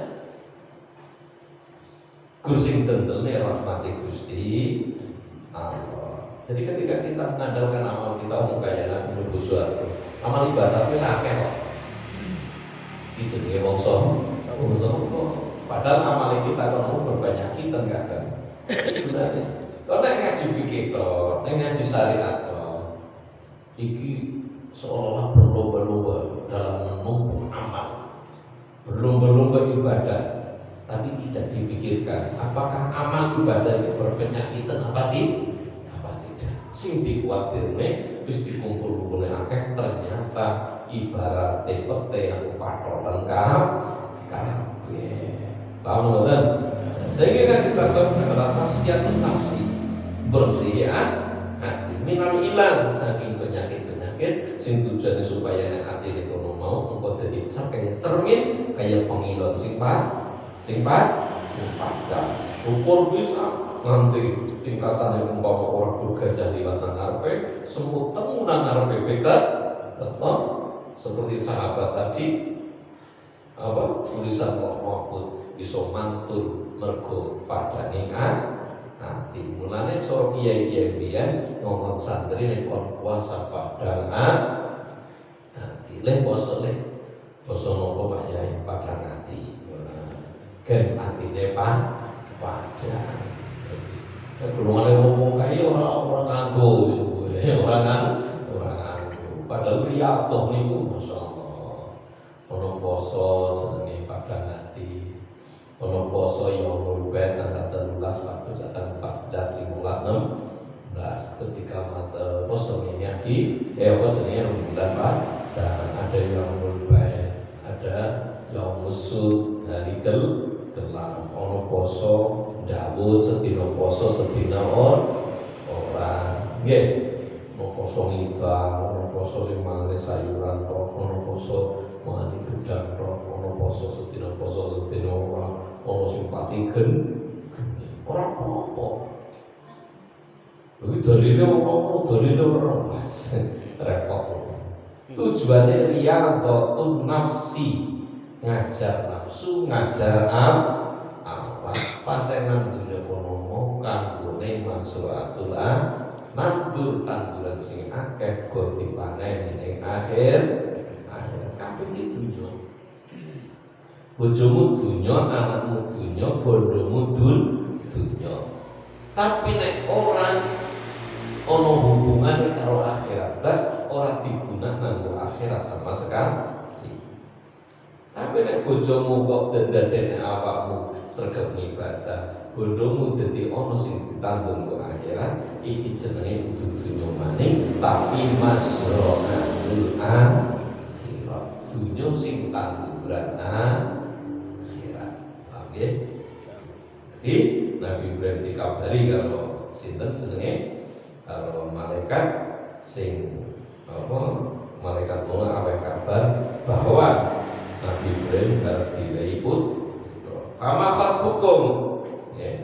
S1: Gursing tentelne rahmati Gusti Allah. Jadi ketika kita mengandalkan amal kita untuk kaya Nabi Muhammad SAW, amal ibadah itu sakit kok. Ini jenenge mongso. Padahal amal kita kalau berpenyakitan kadang. Sebenarnya, kalau ngaji fikih toh, ngaji syariat toh, iki seolah-olah berlomba-lomba dalam menumpuk amal, berlomba-lomba ibadah, tapi tidak dipikirkan apakah amal ibadah itu berpenyakitan apa tidak. Sing dikuatirne wis dikumpul-kumpulne akeh, ternyata ibarat pete aku patotan kabeh. Paham mboten? Sehingga kan kita adalah tasfiyatun nafsi, bersihan hati, minal ilang saking penyakit sing tujuannya supaya nek hati nek ono mau engko dadi sampai cermin kaya pengilon sing padha. Syukur bisa nganti tingkatan yang umpama orang bergajah liwat nang ngarepe, semut temu nang ngarepe bekat, tetep seperti sahabat tadi tulisan Allah Mahfud iso mantul mergo padane hati. Mulane cara kiai-kiai biyen ngomong santri nek kon puasa padang hati. Lek poso nopo Pak Yai padang hati. Ken atine padang. Nek golongane wong kae ora nganggo, ora nganggo. Padahal riyadhah niku masyaallah. Ono poso jenenge padang hati. Ono poso yaumul bait tanggal 13, 14, 15, 16 ketika mata poso ini lagi jenenge bulan dan ada yaumul bait, ada yaumus sud hari gelam. Ono poso Dawud sedina poso sedina ora nggih. Ono poso ngidang, ono poso sing mangane sayuran tok, ono poso mangane gedang tok, ono poso sedina ora, ono sing pati ora apa-apa. Iki dalile apa dalile ora pas. Repot. Tujuannya riyadhatun nafsi, ngajar nafsu, ngajar apa pancengan dunya kono kanggone masratul nandur tanduran sing akeh go dipanen ning akhir kabeh iki dunya. Bojomu dunya, anakmu dunya, bondomu dunya. Tapi nek orang ono hubungan karo akhirat, blas ora digunakan kanggo akhirat sama sekali. Tapi nek bojomu kok dadekne awakmu sregep ibadah, bondomu dadi ono sing ditanggung kanggo akhirat, iki jenenge kudu dunya maning tapi masro'atul akhirat. Dunya sing tanduran akhirat. Paham nggih? Jadi Nabi Ibrahim dikabari kalau sinten jenenge kalau malaikat sing malaikat mula awe kabar bahwa Nabi Ibrahim harus diwehi putra. Ama khatbukum ya.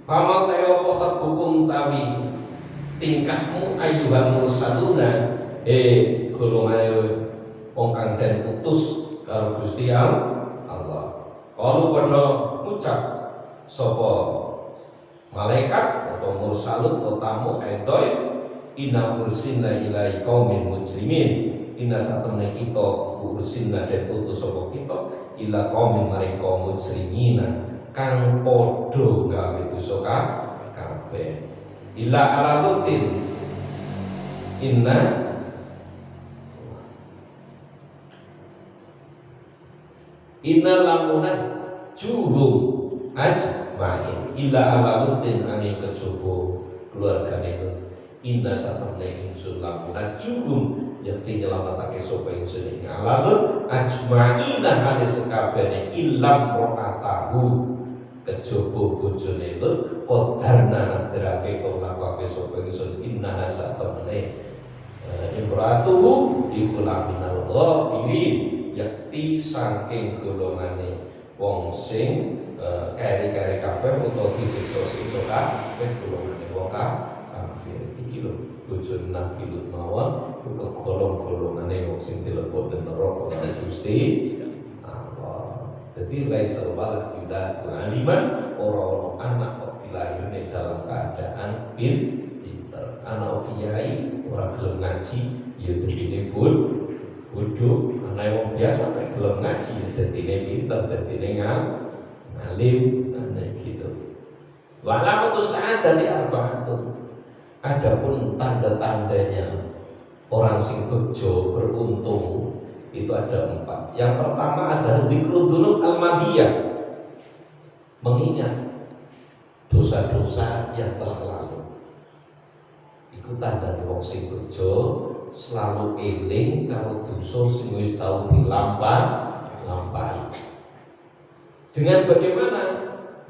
S1: Pama tayo apa khatbukum tawi tingkahmu ayyuhal mursaluna golongane wong kang den utus karo Gusti Allah. Kalau padha ngucap sapa malaikat atau mursalun atau tamu doif inna ursilna ilai qaumin mujrimin inna satamna kita ursilna dan utus sapa kita ila qaumin maring kaum mujrimina kang padha gawe dosa kabeh ila ala lutin inna lamunat juhum ajma'in ila ala lutin angin kejaba keluargane Lut inna satamna ingsun lamunat juhum yakti nyelamatake sapa ingsun ing ala Lut ajma'ina hale sekabehane ilam ro'atahu kejaba bojone Lut qadarna nadrake kolakake sapa ingsun inna satamna imratuhu ikula minal ghabirin yakti saking golongane wong sing kari-kari kabeh utawa disiksa-siksa kabeh golongane wong kafir iki lho bojone Nabi Lut mawon golong-golongane wong sing dilebur neraka karo Gusti Allah. Dadi laisal walad yuladu aliman ora ono anak kok dilairne dalam keadaan pinter. Anak kiai ora gelem ngaji ya dadine bodoh. Anak wong biasa nek gelem ngaji ya dadine pinter, dadine ngalim gitu. Walamatu sa'adati arba'atun. Adapun tanda-tandanya orang sing bejo beruntung itu ada 4. Yang pertama adalah dzikrul dzunub al-madiyah, mengingat dosa-dosa yang telah lalu. Iku tanda wong sing bejo selalu eling karo dosa sing wis tau dilampahi. Dengan bagaimana?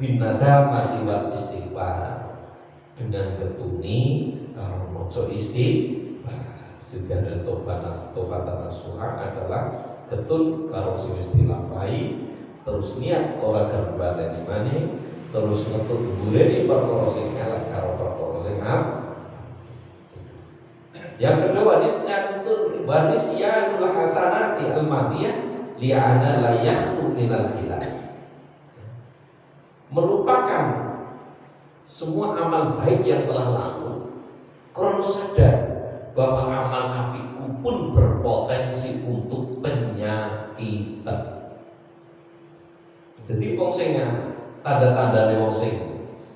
S1: Binadamati wal istighfar, dengan ketuni karo maca istighfar. Sudah ada tobat nasuha adalah ketun karo sing wis dilampahi, terus niat ora gelem baleni maneh, terus ngetut mbuleni perkara sing elek karo perkara sing apik. Yang kedua wanisyanul hasanati al-madiyah li'ana la yakhlu minal ilah. Merupakan semua amal baik yang telah lalu karena sadar bahwa amal apiku pun berpotensi untuk penyakitan. Jadi wong sing tanda-tandane wong sing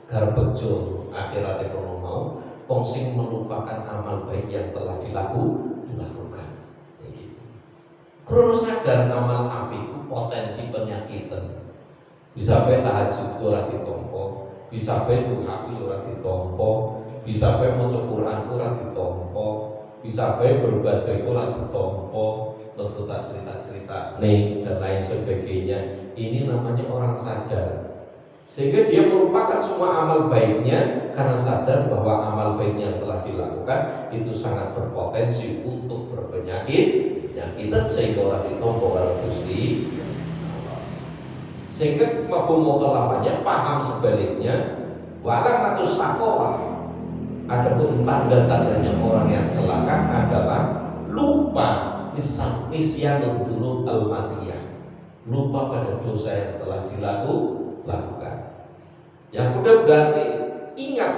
S1: garep bejo akhirate kono mau wong sing melupakan amal baik yang telah dilakukan. Krono sadar amal apiku potensi penyakitan. Bisa bae tahajud ora ditampa, bisa bae duha ora ditampa, bisa bae maca Quran ora ditampa, bisa bae berbuat baik ora ditampa, tuntutan cerita-cerita nih dan lain sebagainya. Ini namanya orang sadar Sehingga dia merupakan semua amal baiknya karena sadar bahwa amal baiknya yang telah dilakukan itu sangat berpotensi untuk penyakitan sehingga orang ditompo orang Gusti. Sehingga mafhum mukhalafahnya paham sebaliknya walang ratus taqwa. Adapun tanda-tandanya orang yang celaka adalah lupa nisyanul dzunub al-madiyah. Lupa pada dosa yang telah dilakukan. Yang kedua berarti ingat,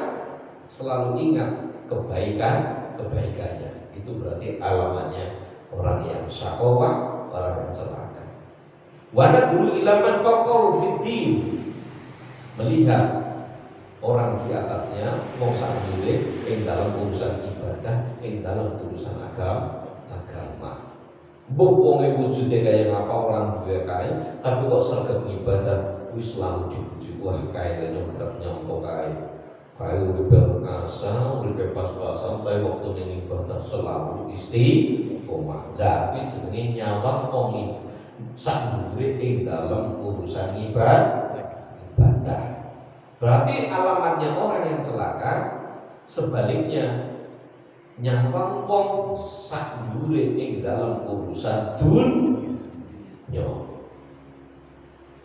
S1: selalu ingat kebaikannya. Itu berarti alamatnya orang yang syaqwa, orang yang celaka. Wadah dulu ilaman faqahu fiddin, melihat orang di atasnya wong sakdure ing dalam urusan ibadah, ing dalam urusan agama. Mbok wonge wujude kaya ngapa orang duwe kae, tapi kok sregep ibadah wis selalu dipuji. Wah kae nyong kerep nyonto kae. Kae uripe kasa, uripe pas-pasan, tapi waktu ning ibadah selalu istiqomah. Tapi jenenge nyawang wong sakdure ing dalam urusan ibadah. Berarti alamatnya orang yang celaka sebaliknya nyawang wong sakdure ing dalam urusan dunya.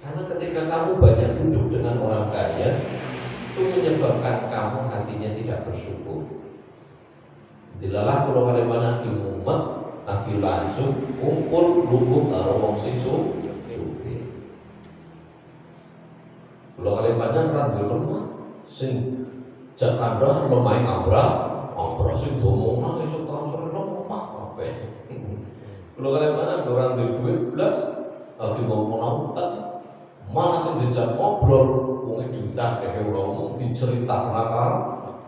S1: Karena ketika kamu banyak duduk dengan orang kaya, itu menyebabkan kamu hatinya tidak bersyukur. Dilalah kalau kalian aki mumet, aki lancung, kumpul lungguh karo wong sing sugih. Kalau kalian banyak ragu lemah, sing jakandra lemah ambrah sing domong nang esuk taun sore lemah kabeh. Kalau kalian banyak orang duwe belas, lagi ngomong autan, malah sing dijak ngobrol, wong diutak kayak ngomong diceritakna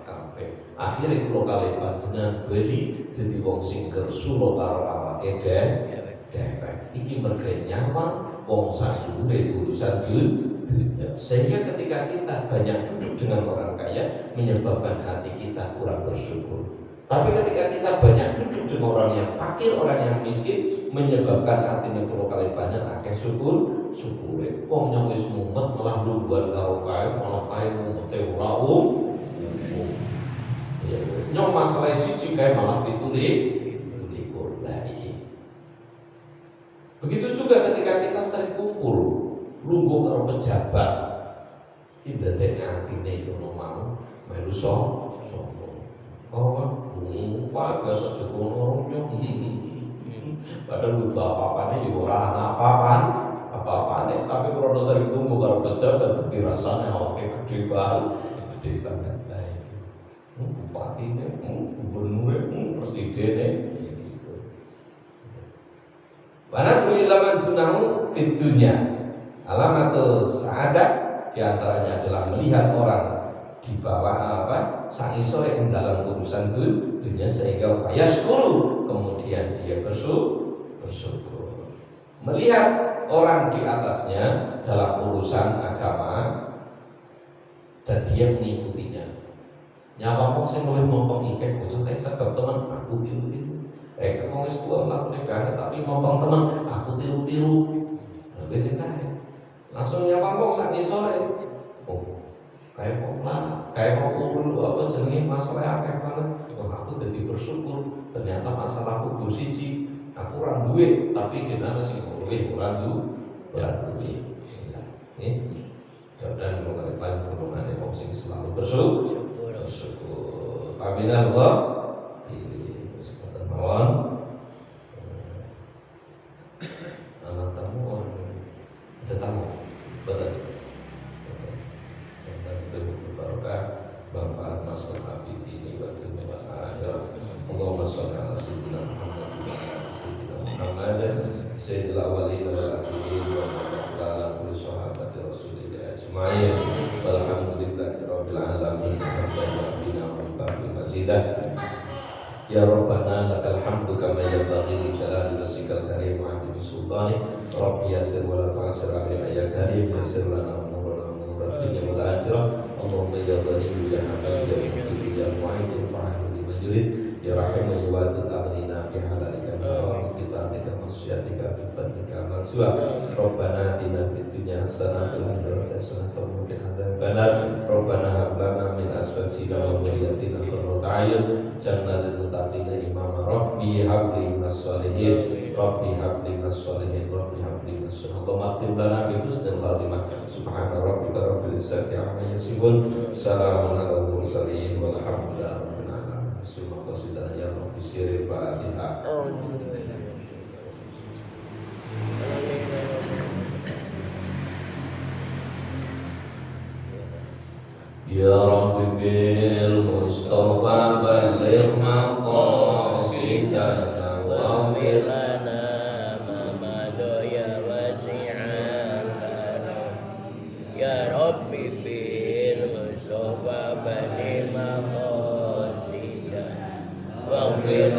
S1: kabeh. Akhire kula kalian panjenengan beli dadi wong sing kersulo karo awake dewek. Iki merga nyaman wong sakdure urusan dunya. Sehingga ketika kita banyak duduk dengan orang kaya menyebabkan hati kita kurang bersyukur. Tapi ketika kita banyak duduk dengan orang yang fakir, orang yang miskin, menyebabkan hatinya perlu kali banyak akeh syukur. Wong yang wis mumet malah lungguhan karo kae, malah kae mumete ora ya nyong masalah siji kae malah ditulikur lagi. Begitu juga ketika kita sering kumpul lungguh karo pejabat, tidak ada atine iku mau melu sombong. Wah biasa Joko orangnya. Padahal butuh apa-apane ya ora ana apa-apane, tapi kalau sering tunggu karo pejabat dirasane awake gede banget lah. Bupatine, gubernure, presidene gitu. Wana tuli laman tunahu fid dunya. Alamat sa'adah diantaranya adalah melihat orang di bawah sangisore yang dalam urusan dunia sehingga yaskuru, kemudian dia bersyukur. Melihat orang di atasnya dalam urusan agama dan dia mengikutinya. Nyawa wong sing luwih mompong iki bocah kae sebab teman aku tiru-tiru. Wong wis tuwa lakune gane tapi mompong teman aku tiru-tiru. Lha sing sae. Langsung nyapa kok sak sore. Oh, kayak kok lah, kayak kok urul apa jenenge masalah akeh banget. Oh, aku jadi bersyukur. Ternyata masalahku ku siji, aku ora duwe, tapi jenenge sing luwih ora duwe. Dan kalau kalian golongan wong sing selalu bersyukur. Pamina Allah ini kesempatan mawon. Anak tamu ada tamu. Betul. Dan setelah berbarokah manfaat masalah ini waktu memang akhirat. Allahumma sholli ala sayyidina Muhammad wa ala sayyidina Muhammad sayyidil awwalin wal akhirin wa ala kulli sahabati rasulillah ajma'in. Walhamdulillahi rabbil alamin. Rabbana wa barik masidah. Ya Rabbana lakal hamdu kama yanbaghi li jalali wajhikal karim wa 'azimi sultanik. Rabbi yassir wa la tu'assir 'alaina ya karim, yassir lana umurana umura dunya wal akhirah. Allahumma ya ghani ya hamid ya mughni ya mu'in fa'al liman yurid ya rahim ya wadud aghnina bi halalika min rahmatika ta'atika masyiatika bifadlika amal siwa. Rabbana atina fid dunya hasanah wa fil akhirati hasanah wa qina adzabannar. Rabbana hab lana min azwajina wa dhurriyyatina qurrata a'yun waj'alna lil muttaqina imama. Rabbi hab li minas sholihin, Rabbi hab li minas sholihin, Rabbi hab li minas sholihin. Allahumma akhtim lana bi husnil khatimah. Subhana rabbika rabbil izzati amma yasifun, salamun alal mursalin walhamdulillahi rabbil alamin. Terima kasih dan ya Rabbi sirri Fatihah. Ya Rabbi bil Mustafa balligh maqasidana wa bil
S2: Ya Rabbi bil Mustafa bani maqasidana wa bil